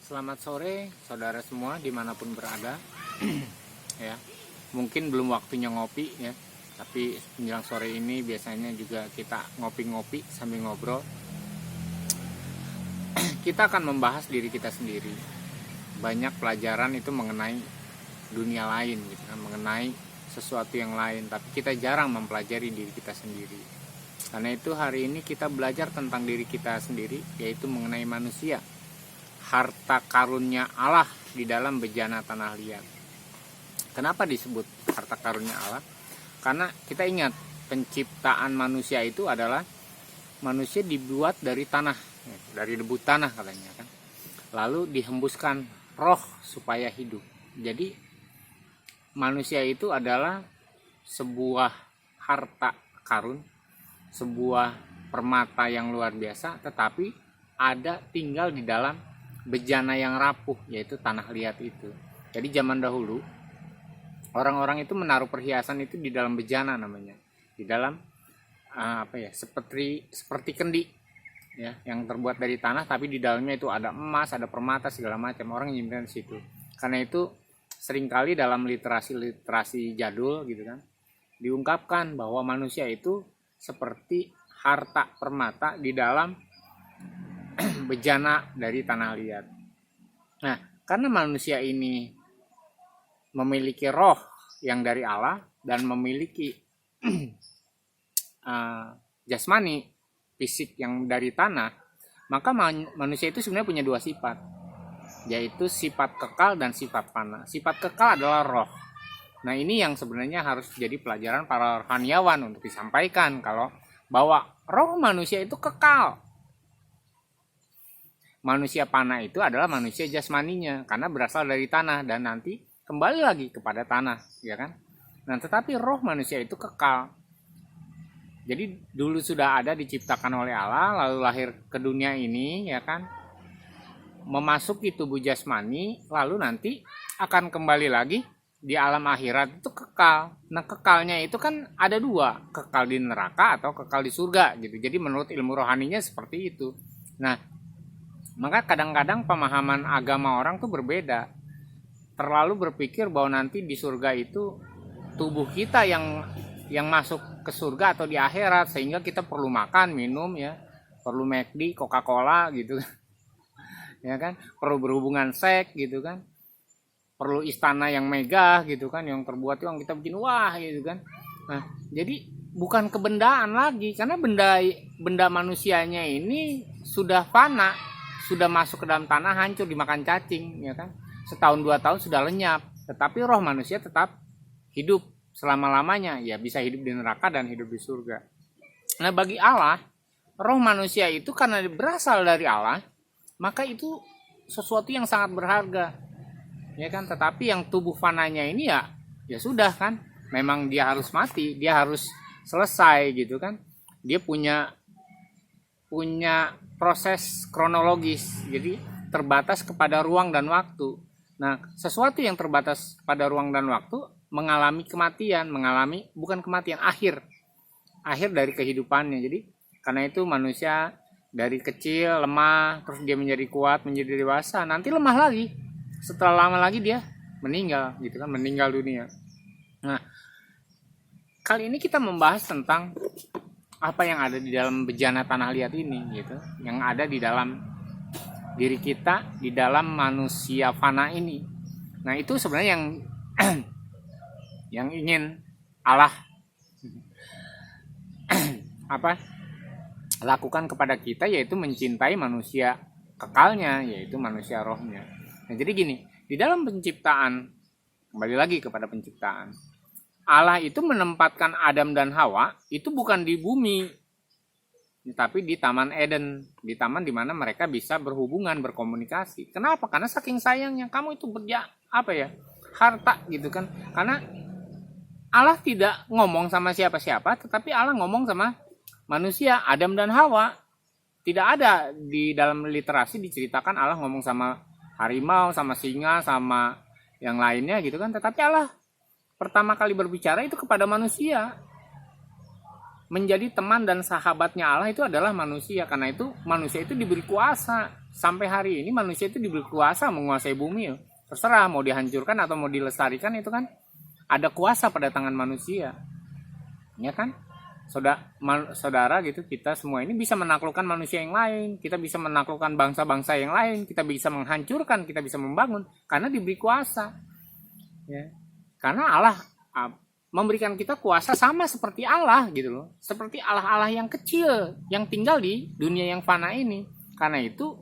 Selamat sore saudara semua dimanapun berada. Ya, mungkin belum waktunya ngopi ya, tapi menjelang sore ini biasanya juga kita ngopi-ngopi sambil ngobrol. Kita akan membahas diri kita sendiri. Banyak pelajaran itu mengenai dunia lain gitu kan, mengenai sesuatu yang lain, tapi kita jarang mempelajari diri kita sendiri. Karena itu hari ini kita belajar tentang diri kita sendiri, yaitu mengenai manusia, harta karunia Allah di dalam bejana tanah liat. Kenapa disebut harta karunia Allah? Karena kita ingat penciptaan manusia itu adalah manusia dibuat dari tanah, dari debu tanah katanya kan. Lalu dihembuskan roh supaya hidup. Jadi manusia itu adalah sebuah harta karun, sebuah permata yang luar biasa, tetapi ada tinggal di dalam bejana yang rapuh, yaitu tanah liat itu. Jadi zaman dahulu orang-orang itu menaruh perhiasan itu di dalam bejana namanya, di dalam seperti kendi ya, yang terbuat dari tanah, tapi di dalamnya itu ada emas, ada permata segala macam. Orang nyimpen di situ. Karena itu seringkali dalam literasi jadul gitu kan, diungkapkan bahwa manusia itu seperti harta permata di dalam bejana dari tanah liat. Nah, karena manusia ini memiliki roh yang dari Allah dan memiliki jasmani, fisik yang dari tanah, maka manusia itu sebenarnya punya dua sifat, yaitu sifat kekal dan sifat fana. Sifat kekal adalah roh. Nah, ini yang sebenarnya harus jadi pelajaran para rohaniawan untuk disampaikan, kalau bahwa roh manusia itu kekal. Manusia fana itu adalah manusia jasmaninya, karena berasal dari tanah dan nanti kembali lagi kepada tanah, ya kan? Nah, tetapi roh manusia itu kekal. Jadi dulu sudah ada, diciptakan oleh Allah, lalu lahir ke dunia ini, ya kan? Memasuki tubuh jasmani, lalu nanti akan kembali lagi di alam akhirat, itu kekal. Nah, kekalnya itu kan ada dua, kekal di neraka atau kekal di surga gitu. Jadi menurut ilmu rohaninya seperti itu. Nah, maka kadang-kadang pemahaman agama orang tuh berbeda. Terlalu berpikir bahwa nanti di surga itu tubuh kita yang masuk ke surga atau di akhirat, sehingga kita perlu makan, minum ya, perlu McD, Coca-Cola gitu. Ya kan? Perlu berhubungan seks gitu kan. Perlu istana yang megah gitu kan, yang terbuat yang kita bikin wah gitu kan. Nah, jadi bukan kebendaan lagi, karena benda manusianya ini sudah fana, sudah masuk ke dalam tanah, hancur dimakan cacing, ya kan. Setahun 2 tahun sudah lenyap, tetapi roh manusia tetap hidup selama-lamanya, ya bisa hidup di neraka dan hidup di surga. Nah, bagi Allah, roh manusia itu karena berasal dari Allah, maka itu sesuatu yang sangat berharga, ya kan. Tetapi yang tubuh fananya ini ya sudah kan, memang dia harus mati, dia harus selesai gitu kan. Dia punya proses kronologis, jadi terbatas kepada ruang dan waktu. Nah, sesuatu yang terbatas pada ruang dan waktu mengalami kematian, bukan kematian, akhir dari kehidupannya. Jadi karena itu manusia dari kecil lemah, terus dia menjadi kuat, menjadi dewasa, nanti lemah lagi. Setelah lama lagi dia meninggal gitu kan, meninggal dunia. Nah, kali ini kita membahas tentang apa yang ada di dalam bejana tanah liat ini gitu, yang ada di dalam diri kita, di dalam manusia fana ini. Nah, itu sebenarnya yang ingin Allah lakukan kepada kita, yaitu mencintai manusia kekalnya, yaitu manusia rohnya. Nah, jadi gini, di dalam penciptaan, kembali lagi kepada penciptaan, Allah itu menempatkan Adam dan Hawa itu bukan di bumi, tapi di Taman Eden, di taman di mana mereka bisa berhubungan, berkomunikasi. Kenapa? Karena saking sayangnya, kamu itu harta gitu kan. Karena Allah tidak ngomong sama siapa-siapa, tetapi Allah ngomong sama manusia, Adam dan Hawa. Tidak ada di dalam literasi diceritakan Allah ngomong sama harimau, sama singa, sama yang lainnya gitu kan. Tetapi Allah pertama kali berbicara itu kepada manusia. Menjadi teman dan sahabatnya Allah itu adalah manusia. Karena itu manusia itu diberi kuasa sampai hari ini manusia itu diberi kuasa menguasai bumi. Terserah mau dihancurkan atau mau dilestarikan, itu kan ada kuasa pada tangan manusia. Ya kan? Saudara gitu, kita semua ini bisa menaklukkan manusia yang lain, kita bisa menaklukkan bangsa-bangsa yang lain, kita bisa menghancurkan, kita bisa membangun karena diberi kuasa. Ya. Karena Allah memberikan kita kuasa sama seperti Allah gitu loh. Seperti Allah-Allah yang kecil yang tinggal di dunia yang fana ini. Karena itu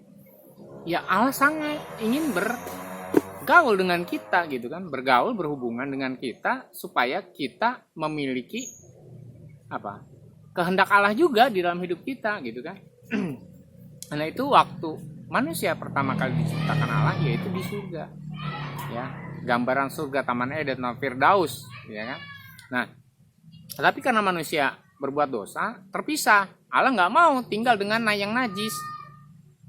ya Allah sangat ingin bergaul dengan kita gitu kan, bergaul, berhubungan dengan kita supaya kita memiliki kehendak Allah juga di dalam hidup kita gitu kan. Karena itu waktu manusia pertama kali diciptakan Allah yaitu di surga. Ya, gambaran surga Taman Eden, Firdaus, ya kan. Nah, tapi karena manusia berbuat dosa, terpisah. Allah nggak mau tinggal dengan yang najis.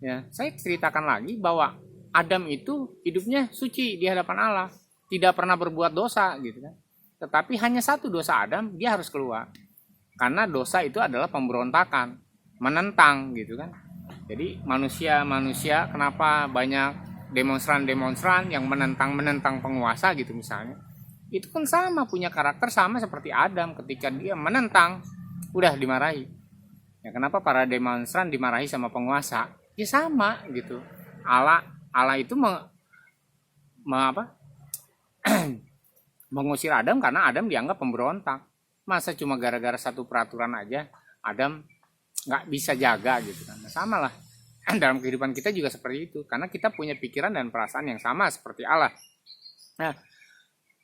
Ya, saya ceritakan lagi bahwa Adam itu hidupnya suci di hadapan Allah, tidak pernah berbuat dosa gitu kan. Tetapi hanya satu dosa Adam, dia harus keluar. Karena dosa itu adalah pemberontakan, menentang gitu kan. Jadi manusia kenapa banyak demonstran yang menentang penguasa gitu misalnya. Itu kan sama, punya karakter sama seperti Adam, ketika dia menentang udah dimarahi. Ya kenapa para demonstran dimarahi sama penguasa? Ya sama gitu. Allah itu mengusir Adam karena Adam dianggap pemberontak. Masa cuma gara-gara satu peraturan aja Adam nggak bisa jaga gitu kan. Nah, sama lah dalam kehidupan kita juga seperti itu, karena kita punya pikiran dan perasaan yang sama seperti Allah. Nah,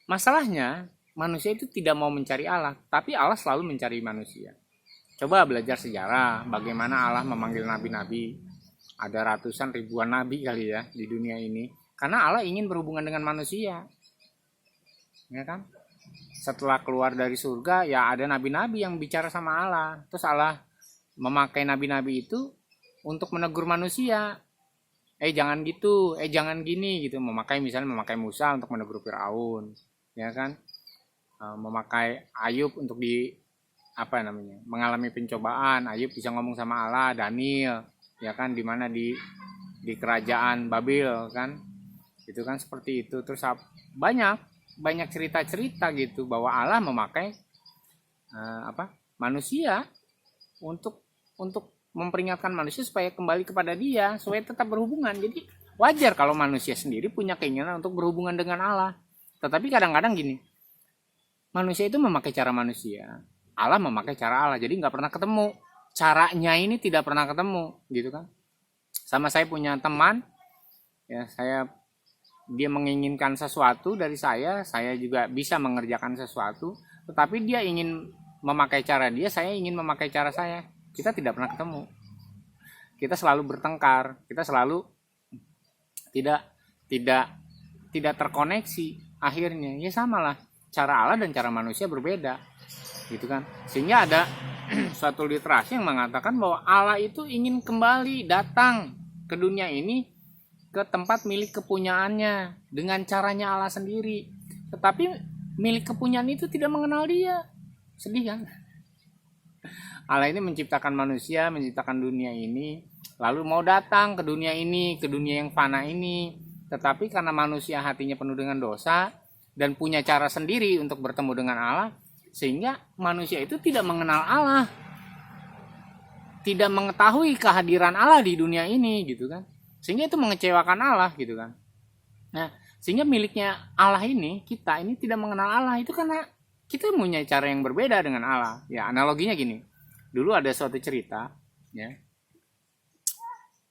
masalahnya manusia itu tidak mau mencari Allah, tapi Allah selalu mencari manusia. Coba belajar sejarah bagaimana Allah memanggil nabi-nabi. Ada ratusan ribuan nabi kali ya di dunia ini, karena Allah ingin berhubungan dengan manusia. Ya kan? Setelah keluar dari surga ya ada nabi-nabi yang bicara sama Allah. Terus Allah memakai nabi-nabi itu untuk menegur manusia. Jangan gitu, jangan gini gitu. Misalnya memakai Musa untuk menegur Firaun, ya kan? Memakai Ayub untuk mengalami pencobaan. Ayub bisa ngomong sama Allah. Daniel, ya kan, di mana di kerajaan Babil kan. Itu kan seperti itu. Terus banyak cerita-cerita gitu bahwa Allah memakai manusia untuk memperingatkan manusia supaya kembali kepada Dia, supaya tetap berhubungan. Jadi wajar kalau manusia sendiri punya keinginan untuk berhubungan dengan Allah. Tetapi kadang-kadang gini, manusia itu memakai cara manusia, Allah memakai cara Allah. Jadi nggak pernah ketemu, caranya ini tidak pernah ketemu gitu kan. Sama saya punya teman, ya dia menginginkan sesuatu dari saya juga bisa mengerjakan sesuatu, tetapi dia ingin memakai cara dia, saya ingin memakai cara saya. Kita tidak pernah ketemu. Kita selalu bertengkar, kita selalu tidak terkoneksi. Akhirnya ya samalah, cara Allah dan cara manusia berbeda. Gitu kan. Sehingga ada suatu literasi yang mengatakan bahwa Allah itu ingin kembali datang ke dunia ini, ke tempat milik kepunyaannya dengan caranya Allah sendiri. Tetapi milik kepunyaan itu tidak mengenal Dia. Sedih kan? Allah ini menciptakan manusia, menciptakan dunia ini, lalu mau datang ke dunia ini, ke dunia yang fana ini. Tetapi karena manusia hatinya penuh dengan dosa dan punya cara sendiri untuk bertemu dengan Allah, sehingga manusia itu tidak mengenal Allah, tidak mengetahui kehadiran Allah di dunia ini gitu kan. Sehingga itu mengecewakan Allah gitu kan. Nah, sehingga miliknya Allah ini, kita ini tidak mengenal Allah. Itu karena kita punya cara yang berbeda dengan Allah. Ya, analoginya gini. Dulu ada suatu cerita ya,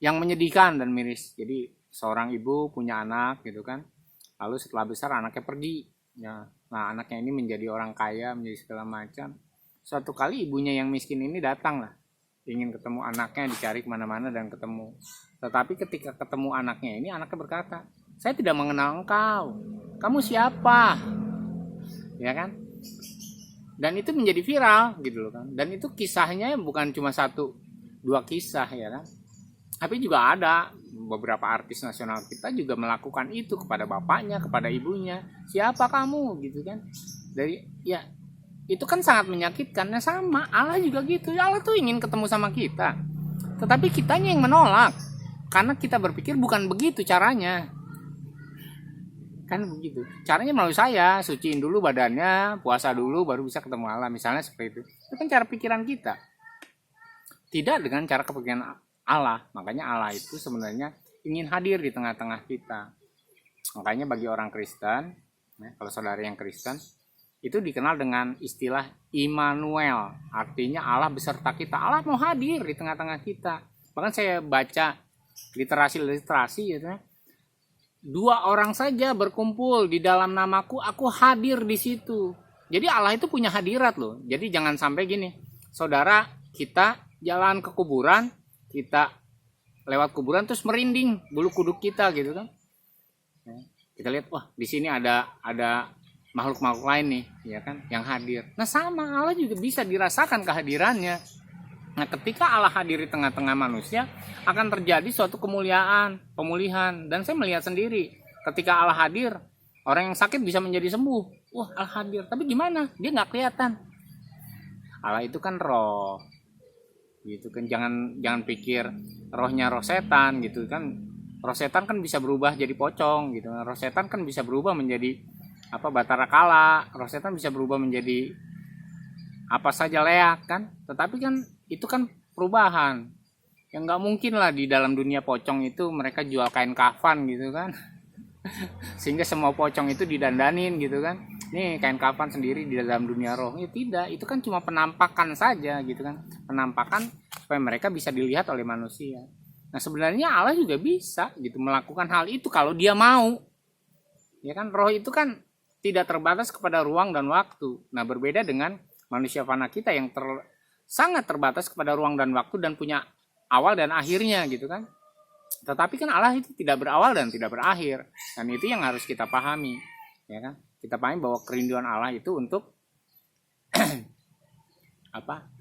yang menyedihkan dan miris. Jadi seorang ibu punya anak gitu kan. Lalu setelah besar anaknya pergi. Ya. Nah, anaknya ini menjadi orang kaya, menjadi segala macam. Suatu kali ibunya yang miskin ini datang lah, ingin ketemu anaknya, dicari kemana-mana dan ketemu. Tetapi ketika ketemu anaknya ini, anaknya berkata, saya tidak mengenal engkau, kamu siapa? Ya kan? Dan itu menjadi viral gitu loh kan. Dan itu kisahnya bukan cuma 1-2 kisah ya kan. Tapi juga ada beberapa artis nasional kita juga melakukan itu kepada bapaknya, kepada ibunya. Siapa kamu gitu kan. Itu kan sangat menyakitkan. Nah sama Allah juga gitu. Allah tuh ingin ketemu sama kita. Tetapi kitanya yang menolak. karena kita berpikir bukan begitu caranya. Kan begitu. Caranya melalui saya, suciin dulu badannya, puasa dulu baru bisa ketemu Allah, misalnya seperti itu. Itu kan cara pikiran kita. Tidak dengan cara kepikiran Allah. Makanya Allah itu sebenarnya ingin hadir di tengah-tengah kita. Makanya bagi orang Kristen, kalau saudara yang Kristen, itu dikenal dengan istilah Immanuel, artinya Allah beserta kita. Allah mau hadir di tengah-tengah kita. Bahkan saya baca literasi gitu ya. 2 orang saja berkumpul di dalam namaku, aku hadir di situ. Jadi Allah itu punya hadirat loh. Jadi jangan sampai gini, saudara kita jalan ke kuburan, kita lewat kuburan terus merinding bulu kuduk kita gitu kan. Kita lihat, wah di sini ada makhluk-makhluk lain nih, ya kan, yang hadir. Nah sama, Allah juga bisa dirasakan kehadirannya. Nah ketika Allah hadir di tengah-tengah manusia, akan terjadi suatu kemuliaan, pemulihan. Dan saya melihat sendiri, ketika Allah hadir, orang yang sakit bisa menjadi sembuh. Wah Allah hadir, tapi gimana? Dia nggak kelihatan. Allah itu kan roh, gitu kan. Jangan pikir rohnya roh setan, gitu kan. Roh setan kan bisa berubah jadi pocong, gitu. Roh setan kan bisa berubah menjadi batara kala, roh setan bisa berubah menjadi apa saja leak kan. Tetapi kan itu kan perubahan yang nggak mungkin lah di dalam dunia pocong itu mereka jual kain kafan gitu kan. Sehingga semua pocong itu didandanin gitu kan, nih kain kafan sendiri di dalam dunia roh. Ya tidak, itu kan cuma penampakan saja gitu kan, penampakan supaya mereka bisa dilihat oleh manusia. Nah sebenarnya Allah juga bisa gitu melakukan hal itu kalau dia mau, ya kan. Roh itu kan tidak terbatas kepada ruang dan waktu. Nah berbeda dengan manusia fana kita yang sangat terbatas kepada ruang dan waktu dan punya awal dan akhirnya gitu kan. Tetapi kan Allah itu tidak berawal dan tidak berakhir. Dan itu yang harus kita pahami, ya kan. Kita pahami bahwa kerinduan Allah itu untuk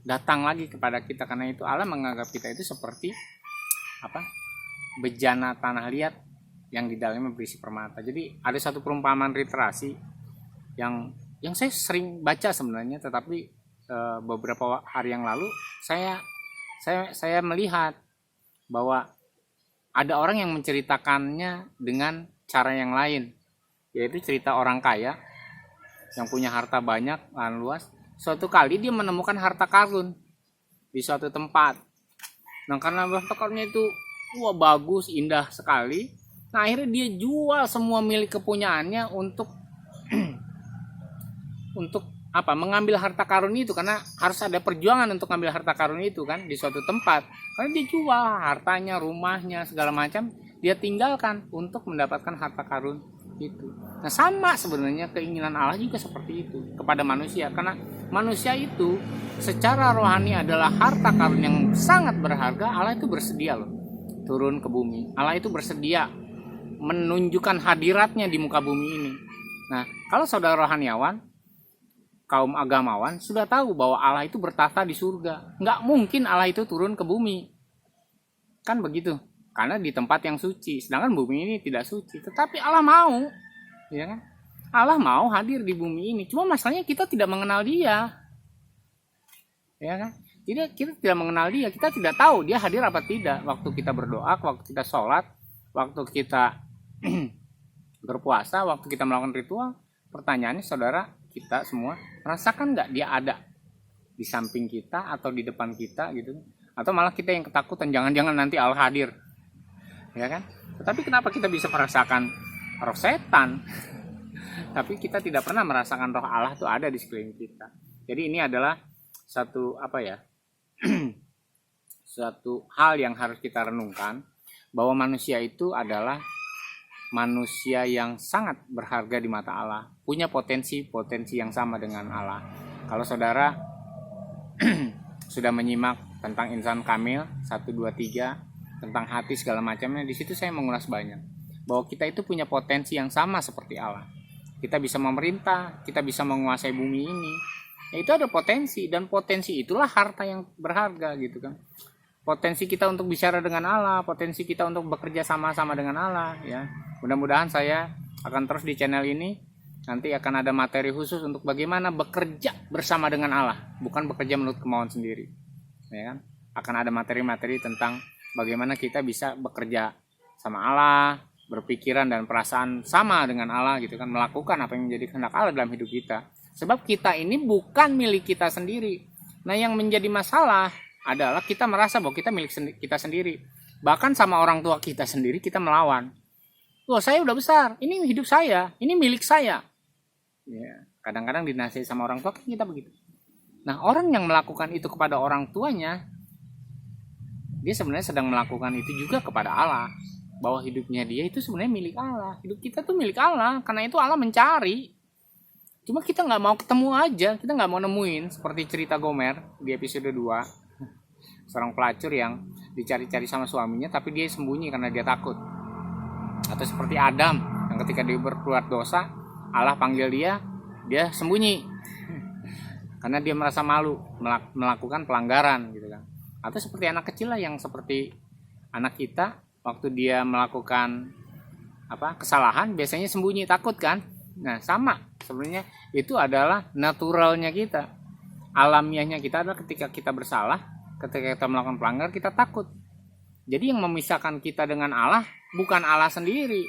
datang lagi kepada kita, karena itu Allah menganggap kita itu seperti bejana tanah liat yang di dalamnya berisi permata. Jadi ada satu perumpamaan literasi yang saya sering baca sebenarnya, tetapi beberapa hari yang lalu saya melihat bahwa ada orang yang menceritakannya dengan cara yang lain, yaitu cerita orang kaya yang punya harta banyak, lahan luas. Suatu kali dia menemukan harta karun di suatu tempat. Nah karena harta karunnya itu bagus, indah sekali. Nah akhirnya dia jual semua milik kepunyaannya untuk mengambil harta karun itu, karena harus ada perjuangan untuk mengambil harta karun itu kan di suatu tempat. Karena dia jual hartanya, rumahnya, segala macam dia tinggalkan untuk mendapatkan harta karun itu. Nah sama sebenarnya keinginan Allah juga seperti itu kepada manusia, karena manusia itu secara rohani adalah harta karun yang sangat berharga. Allah itu bersedia loh turun ke bumi. Allah itu bersedia menunjukkan hadiratnya di muka bumi ini. Nah kalau saudara rohaniawan, kaum agamawan sudah tahu bahwa Allah itu bertahta di surga. Nggak mungkin Allah itu turun ke bumi. Kan begitu. Karena di tempat yang suci. Sedangkan bumi ini tidak suci. Tetapi Allah mau. Ya kan? Allah mau hadir di bumi ini. Cuma masalahnya kita tidak mengenal dia. Ya kan? Kita tidak mengenal dia. Kita tidak tahu dia hadir apa tidak. Waktu kita berdoa, waktu kita sholat, waktu kita berpuasa, waktu kita melakukan ritual. Pertanyaannya saudara, kita semua merasakan nggak dia ada di samping kita atau di depan kita gitu, atau malah kita yang ketakutan jangan-jangan nanti Allah hadir, ya kan. Tetapi kenapa kita bisa merasakan roh setan tapi kita tidak pernah merasakan roh Allah itu ada di sekeliling kita. Jadi ini adalah satu suatu hal yang harus kita renungkan, bahwa manusia itu adalah manusia yang sangat berharga di mata Allah, punya potensi yang sama dengan Allah. Kalau saudara sudah menyimak tentang insan kamil 1, 2, 3, tentang hati segala macamnya, di situ saya mengulas banyak bahwa kita itu punya potensi yang sama seperti Allah. Kita bisa memerintah, kita bisa menguasai bumi ini. Ya, itu ada potensi, dan potensi itulah harta yang berharga gitu kan. Potensi kita untuk bicara dengan Allah, potensi kita untuk bekerja sama-sama dengan Allah, ya. Mudah-mudahan saya akan terus di channel ini, nanti akan ada materi khusus untuk bagaimana bekerja bersama dengan Allah, bukan bekerja menurut kemauan sendiri, ya kan. Akan ada materi-materi tentang bagaimana kita bisa bekerja sama Allah, berpikiran dan perasaan sama dengan Allah gitu kan, melakukan apa yang menjadi kehendak Allah dalam hidup kita. Sebab kita ini bukan milik kita sendiri. Nah, yang menjadi masalah adalah kita merasa bahwa kita milik kita sendiri. Bahkan sama orang tua kita sendiri kita melawan. Wah, saya udah besar, ini hidup saya, ini milik saya. Ya, kadang-kadang dinasihati sama orang tua kita begitu. Nah, orang yang melakukan itu kepada orang tuanya, dia sebenarnya sedang melakukan itu juga kepada Allah. Bahwa hidupnya dia itu sebenarnya milik Allah. Hidup kita tuh milik Allah. Karena itu Allah mencari. Cuma kita gak mau ketemu aja. Kita gak mau nemuin. Seperti cerita Gomer di episode 2. Seorang pelacur yang dicari-cari sama suaminya, tapi dia sembunyi karena dia takut. Atau seperti Adam, yang ketika dia berbuat dosa, Allah panggil dia sembunyi. Karena dia merasa malu melakukan pelanggaran gitu kan. Atau seperti anak kecil lah, yang seperti anak kita, waktu dia melakukan kesalahan biasanya sembunyi, takut kan. Nah, sama sebenarnya itu adalah naturalnya kita, alamiahnya kita adalah ketika kita bersalah, ketika kita melakukan pelanggaran, kita takut. Jadi yang memisahkan kita dengan Allah bukan Allah sendiri,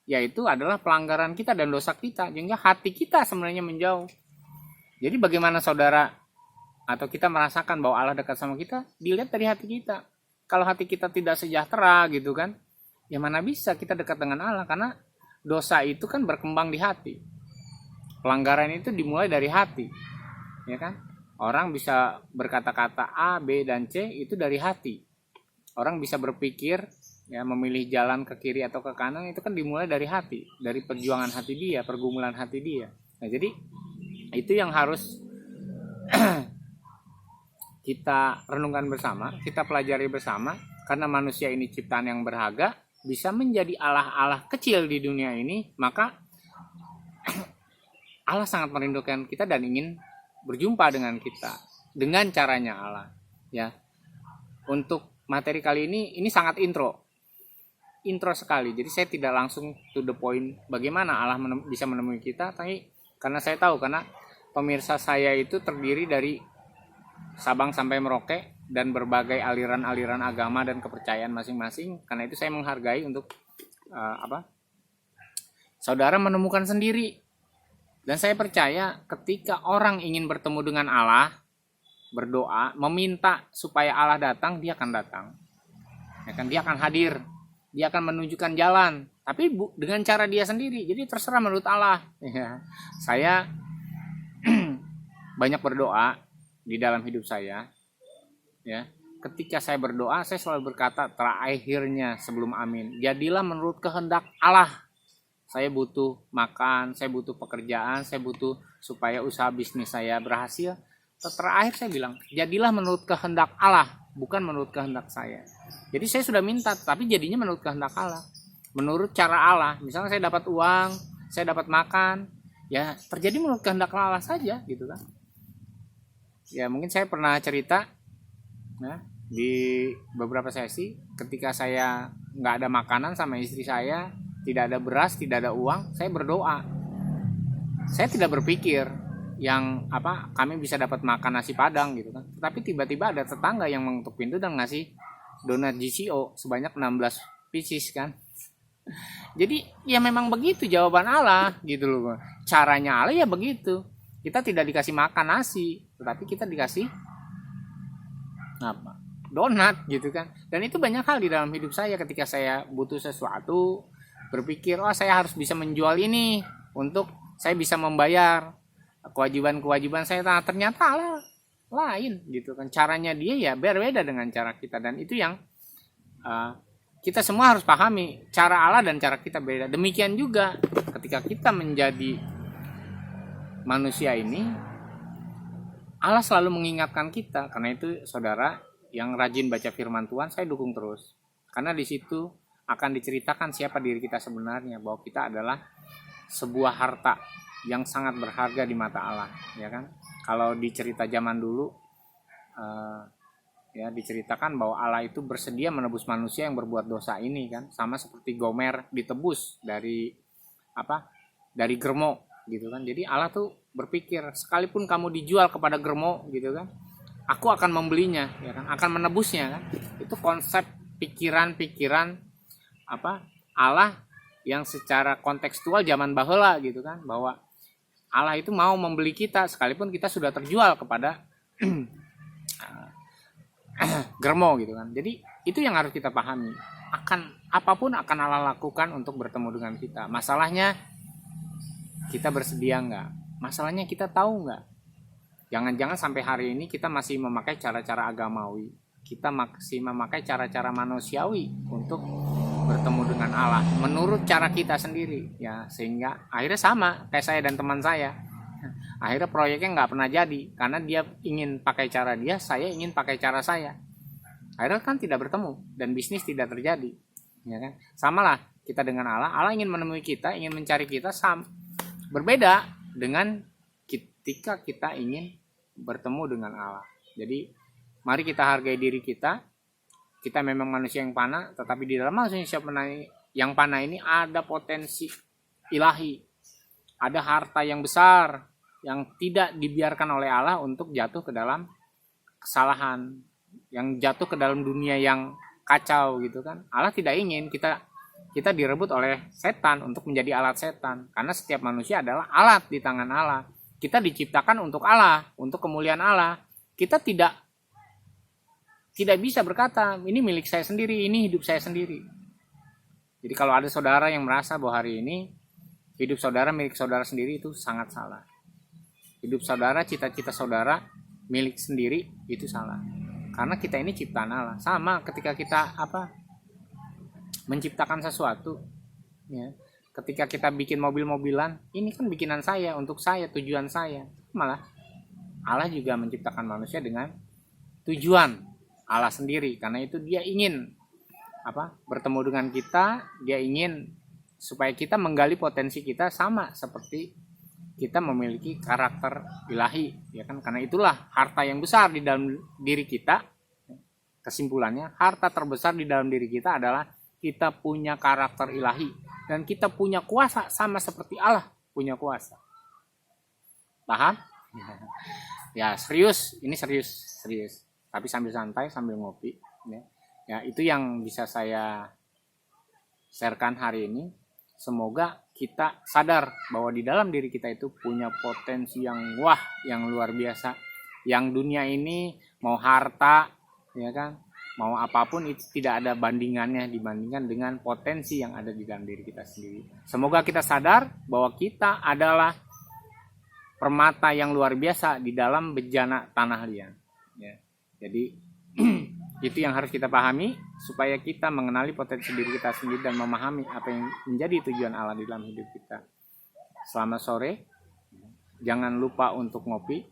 yaitu adalah pelanggaran kita dan dosa kita, sehingga hati kita sebenarnya menjauh. Jadi bagaimana saudara atau kita merasakan bahwa Allah dekat sama kita, dilihat dari hati kita. Kalau hati kita tidak sejahtera gitu kan, ya mana bisa kita dekat dengan Allah, karena dosa itu kan berkembang di hati. Pelanggaran itu dimulai dari hati. Ya kan? Orang bisa berkata-kata A, B dan C itu dari hati. Orang bisa berpikir ya memilih jalan ke kiri atau ke kanan itu kan dimulai dari hati, dari perjuangan hati dia, pergumulan hati dia. Nah, jadi itu yang harus kita renungkan bersama, kita pelajari bersama, karena manusia ini ciptaan yang berharga, bisa menjadi Allah-Allah kecil di dunia ini, maka Allah sangat merindukan kita dan ingin berjumpa dengan kita dengan caranya Allah. Ya, untuk materi kali ini sangat intro sekali. Jadi saya tidak langsung to the point bagaimana Allah bisa menemui kita, tapi karena saya tahu, karena pemirsa saya itu terdiri dari Sabang sampai Merauke dan berbagai aliran-aliran agama dan kepercayaan masing-masing. Karena itu saya menghargai untuk saudara menemukan sendiri. Dan saya percaya ketika orang ingin bertemu dengan Allah, berdoa, meminta supaya Allah datang, dia akan datang. Ya kan, dia akan hadir, dia akan menunjukkan jalan, tapi dengan cara dia sendiri. Jadi terserah menurut Allah. Ya, saya banyak berdoa di dalam hidup saya. Ya, ketika saya berdoa, saya selalu berkata terakhirnya sebelum amin, jadilah menurut kehendak Allah. Saya butuh makan, saya butuh pekerjaan, saya butuh supaya usaha bisnis saya berhasil. Terakhir saya bilang, jadilah menurut kehendak Allah, bukan menurut kehendak saya. Jadi saya sudah minta, tapi jadinya menurut kehendak Allah, menurut cara Allah. Misalnya saya dapat uang, saya dapat makan, ya terjadi menurut kehendak Allah saja gitu kan. Ya mungkin saya pernah cerita ya, di beberapa sesi, ketika saya nggak ada makanan sama istri saya, tidak ada beras, tidak ada uang, saya berdoa. Saya tidak berpikir yang kami bisa dapat makan nasi padang gitu kan. Tapi tiba-tiba ada tetangga yang mengetuk pintu dan ngasih donat GCO sebanyak 16 pieces kan. Jadi ya memang begitu jawaban Allah gitu loh. Caranya Allah ya begitu. Kita tidak dikasih makan nasi, tetapi kita dikasih donat gitu kan. Dan itu banyak hal di dalam hidup saya, ketika saya butuh sesuatu, berpikir saya harus bisa menjual ini untuk saya bisa membayar kewajiban-kewajiban saya. Nah, ternyata Allah lain gitu kan, caranya dia ya berbeda dengan cara kita. Dan itu yang kita semua harus pahami, cara Allah dan cara kita beda. Demikian juga ketika kita menjadi manusia ini, Allah selalu mengingatkan kita. Karena itu saudara yang rajin baca firman Tuhan, saya dukung terus, karena di situ akan diceritakan siapa diri kita sebenarnya, bahwa kita adalah sebuah harta yang sangat berharga di mata Allah, ya kan. Kalau di cerita zaman dulu ya diceritakan bahwa Allah itu bersedia menebus manusia yang berbuat dosa ini kan, sama seperti Gomer ditebus dari dari Germo gitu kan. Jadi Allah tuh berpikir, sekalipun kamu dijual kepada Germo gitu kan, aku akan membelinya ya kan, akan menebusnya kan. Itu konsep pikiran-pikiran Allah yang secara kontekstual zaman baheula gitu kan, bahwa Allah itu mau membeli kita sekalipun kita sudah terjual kepada germo gitu kan. Jadi itu yang harus kita pahami. Apapun akan Allah lakukan untuk bertemu dengan kita. Masalahnya kita bersedia nggak? Masalahnya kita tahu nggak? Jangan-jangan sampai hari ini kita masih memakai cara-cara agamawi. Kita masih memakai cara-cara manusiawi untuk bertemu dengan Allah menurut cara kita sendiri ya, sehingga akhirnya sama kayak saya dan teman saya. Akhirnya proyeknya nggak pernah jadi karena dia ingin pakai cara dia, saya ingin pakai cara saya. Akhirnya kan tidak bertemu dan bisnis tidak terjadi, ya kan? Sama lah kita dengan Allah. Allah ingin menemui kita, ingin mencari kita, berbeda dengan ketika kita ingin bertemu dengan Allah. Jadi mari kita hargai diri kita. Kita memang manusia yang panah, tetapi di dalam manusia yang panah ini ada potensi ilahi, ada harta yang besar yang tidak dibiarkan oleh Allah untuk jatuh ke dalam kesalahan, yang jatuh ke dalam dunia yang kacau gitu kan. Allah tidak ingin kita direbut oleh setan untuk menjadi alat setan, karena setiap manusia adalah alat di tangan Allah. Kita diciptakan untuk Allah, untuk kemuliaan Allah. Kita tidak bisa berkata ini milik saya sendiri, ini hidup saya sendiri. Jadi kalau ada saudara yang merasa bahwa hari ini hidup saudara milik saudara sendiri, itu sangat salah. Hidup saudara, cita-cita saudara milik sendiri, itu salah. Karena kita ini ciptaan Allah. Sama ketika kita menciptakan sesuatu ya. Ketika kita bikin mobil-mobilan, ini kan bikinan saya, untuk saya, tujuan saya. Malah Allah juga menciptakan manusia dengan tujuan Allah sendiri, karena itu dia ingin bertemu dengan kita, dia ingin supaya kita menggali potensi kita sama seperti kita memiliki karakter ilahi, ya kan? Karena itulah harta yang besar di dalam diri kita. Kesimpulannya, harta terbesar di dalam diri kita adalah kita punya karakter ilahi dan kita punya kuasa sama seperti Allah punya kuasa. Paham? Ya, serius, ini serius. Tapi sambil santai, sambil ngopi ya, itu yang bisa saya sharekan hari ini. Semoga kita sadar bahwa di dalam diri kita itu punya potensi yang yang luar biasa, yang dunia ini mau harta ya kan, mau apapun itu tidak ada bandingannya dibandingkan dengan potensi yang ada di dalam diri kita sendiri. Semoga kita sadar bahwa kita adalah permata yang luar biasa di dalam bejana tanah liat ya. Jadi itu yang harus kita pahami supaya kita mengenali potensi diri kita sendiri dan memahami apa yang menjadi tujuan Allah di dalam hidup kita. Selamat sore. Jangan lupa untuk ngopi.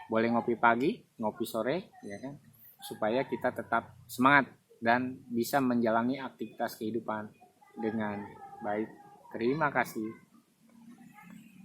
Boleh ngopi pagi, ngopi sore, ya kan? Supaya kita tetap semangat dan bisa menjalani aktivitas kehidupan dengan baik. Terima kasih.